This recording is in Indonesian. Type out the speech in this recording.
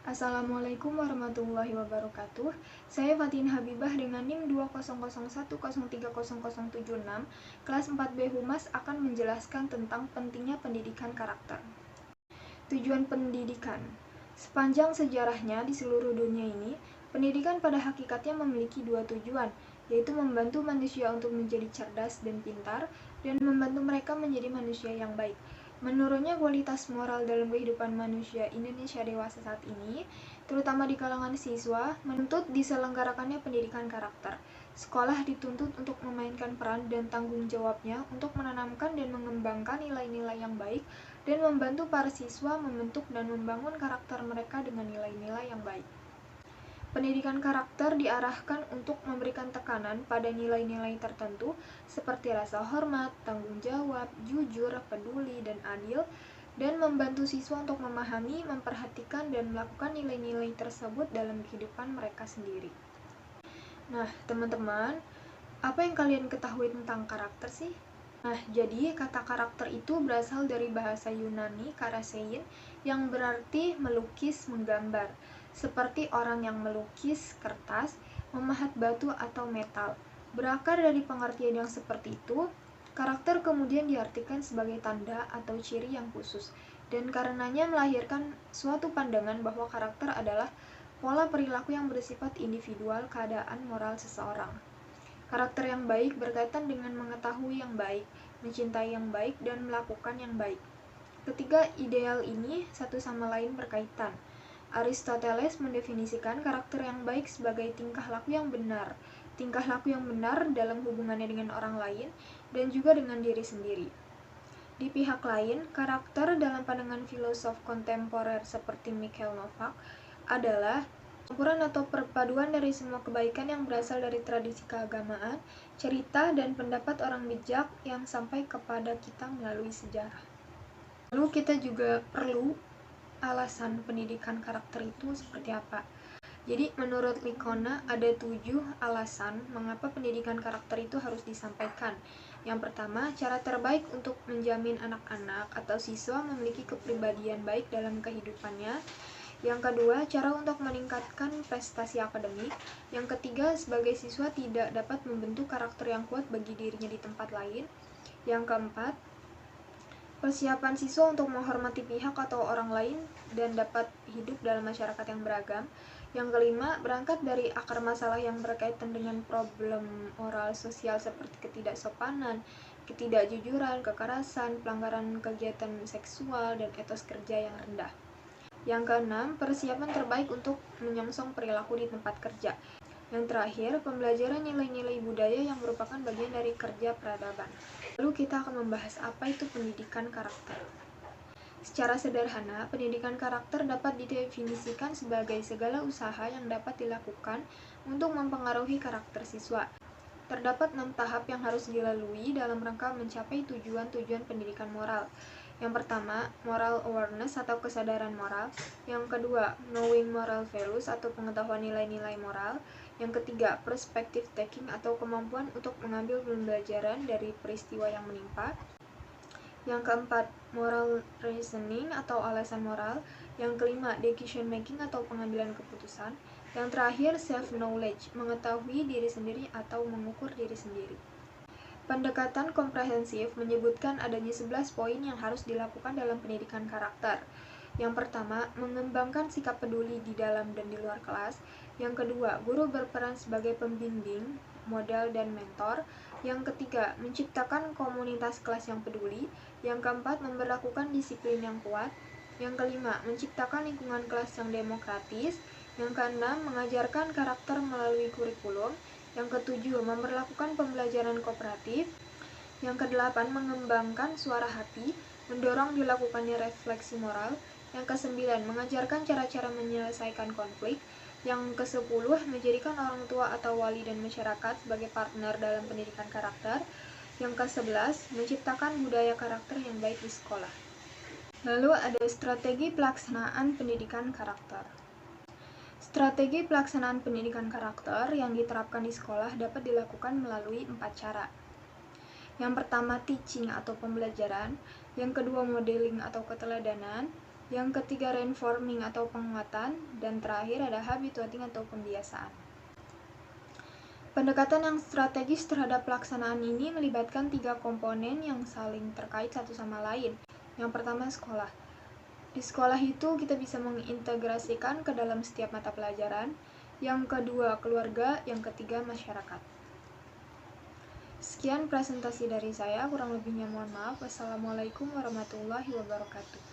Assalamualaikum warahmatullahi wabarakatuh. Saya Fatin Habibah dengan NIM 20010303076, kelas 4B Humas akan menjelaskan tentang pentingnya pendidikan karakter. Tujuan pendidikan. Sepanjang sejarahnya di seluruh dunia ini, pendidikan pada hakikatnya memiliki dua tujuan, yaitu membantu manusia untuk menjadi cerdas dan pintar, dan membantu mereka menjadi manusia yang baik. Menurunnya kualitas moral dalam kehidupan manusia Indonesia dewasa saat ini, terutama di kalangan siswa, menuntut diselenggarakannya pendidikan karakter. Sekolah dituntut untuk memainkan peran dan tanggung jawabnya untuk menanamkan dan mengembangkan nilai-nilai yang baik dan membantu para siswa membentuk dan membangun karakter mereka dengan nilai-nilai yang baik. Pendidikan karakter diarahkan untuk memberikan tekanan pada nilai-nilai tertentu seperti rasa hormat, tanggung jawab, jujur, peduli, dan adil, dan membantu siswa untuk memahami, memperhatikan, dan melakukan nilai-nilai tersebut dalam kehidupan mereka sendiri. Nah, teman-teman, apa yang kalian ketahui tentang karakter sih? Nah, jadi kata karakter itu berasal dari bahasa Yunani karasein yang berarti melukis, menggambar. Seperti orang yang melukis kertas, memahat batu atau metal. Berakar dari pengertian yang seperti itu, karakter kemudian diartikan sebagai tanda atau ciri yang khusus. Dan karenanya melahirkan suatu pandangan bahwa karakter adalah pola perilaku yang bersifat individual keadaan moral seseorang. Karakter yang baik berkaitan dengan mengetahui yang baik, mencintai yang baik, dan melakukan yang baik. Ketiga ideal ini satu sama lain berkaitan. Aristoteles mendefinisikan karakter yang baik sebagai tingkah laku yang benar. Tingkah laku yang benar dalam hubungannya dengan orang lain dan juga dengan diri sendiri. Di pihak lain, karakter dalam pandangan filosof kontemporer seperti Mikhail Novak adalah campuran atau perpaduan dari semua kebaikan yang berasal dari tradisi keagamaan, cerita, dan pendapat orang bijak yang sampai kepada kita melalui sejarah. Lalu kita juga perlu alasan pendidikan karakter itu seperti apa. Jadi menurut Likona ada 7 alasan mengapa pendidikan karakter itu harus disampaikan. Yang pertama, cara terbaik untuk menjamin anak-anak atau siswa memiliki kepribadian baik dalam kehidupannya. Yang kedua, cara untuk meningkatkan prestasi akademik. Yang ketiga, sebagai siswa tidak dapat membentuk karakter yang kuat bagi dirinya di tempat lain. Yang keempat, persiapan siswa untuk menghormati pihak atau orang lain dan dapat hidup dalam masyarakat yang beragam. Yang kelima, berangkat dari akar masalah yang berkaitan dengan problem moral sosial seperti ketidaksopanan, ketidakjujuran, kekerasan, pelanggaran kegiatan seksual, dan etos kerja yang rendah. Yang keenam, persiapan terbaik untuk menyongsong perilaku di tempat kerja. Yang terakhir, pembelajaran nilai-nilai budaya yang merupakan bagian dari kerja peradaban. Lalu kita akan membahas apa itu pendidikan karakter. Secara sederhana, pendidikan karakter dapat didefinisikan sebagai segala usaha yang dapat dilakukan untuk mempengaruhi karakter siswa. Terdapat 6 tahap yang harus dilalui dalam rangka mencapai tujuan-tujuan pendidikan moral. Yang pertama, moral awareness atau kesadaran moral. Yang kedua, knowing moral values atau pengetahuan nilai-nilai moral. Yang ketiga, perspective taking atau kemampuan untuk mengambil pembelajaran dari peristiwa yang menimpa. Yang keempat, moral reasoning atau alasan moral. Yang kelima, decision making atau pengambilan keputusan. Yang terakhir, self-knowledge, mengetahui diri sendiri atau mengukur diri sendiri. Pendekatan komprehensif menyebutkan adanya 11 poin yang harus dilakukan dalam pendidikan karakter. Yang pertama, mengembangkan sikap peduli di dalam dan di luar kelas. Yang kedua, guru berperan sebagai pembimbing, model, dan mentor. Yang ketiga, menciptakan komunitas kelas yang peduli. Yang keempat, memberlakukan disiplin yang kuat. Yang kelima, menciptakan lingkungan kelas yang demokratis. Yang keenam, mengajarkan karakter melalui kurikulum. Yang ketujuh, memperlakukan pembelajaran kooperatif. Yang kedelapan, mengembangkan suara hati, mendorong dilakukannya refleksi moral. Yang kesembilan, mengajarkan cara-cara menyelesaikan konflik. Yang kesepuluh, menjadikan orang tua atau wali dan masyarakat sebagai partner dalam pendidikan karakter. Yang kesebelas, menciptakan budaya karakter yang baik di sekolah. Lalu ada strategi pelaksanaan pendidikan karakter. Strategi pelaksanaan pendidikan karakter yang diterapkan di sekolah dapat dilakukan melalui 4 cara. Yang pertama, teaching atau pembelajaran. Yang kedua, modeling atau keteladanan. Yang ketiga reinforming atau penguatan, dan terakhir ada habituating atau pembiasaan. Pendekatan yang strategis terhadap pelaksanaan ini melibatkan 3 komponen yang saling terkait satu sama lain. Yang pertama sekolah. Di sekolah itu kita bisa mengintegrasikan ke dalam setiap mata pelajaran. Yang kedua keluarga, yang ketiga masyarakat. Sekian presentasi dari saya, kurang lebihnya mohon maaf. Wassalamualaikum warahmatullahi wabarakatuh.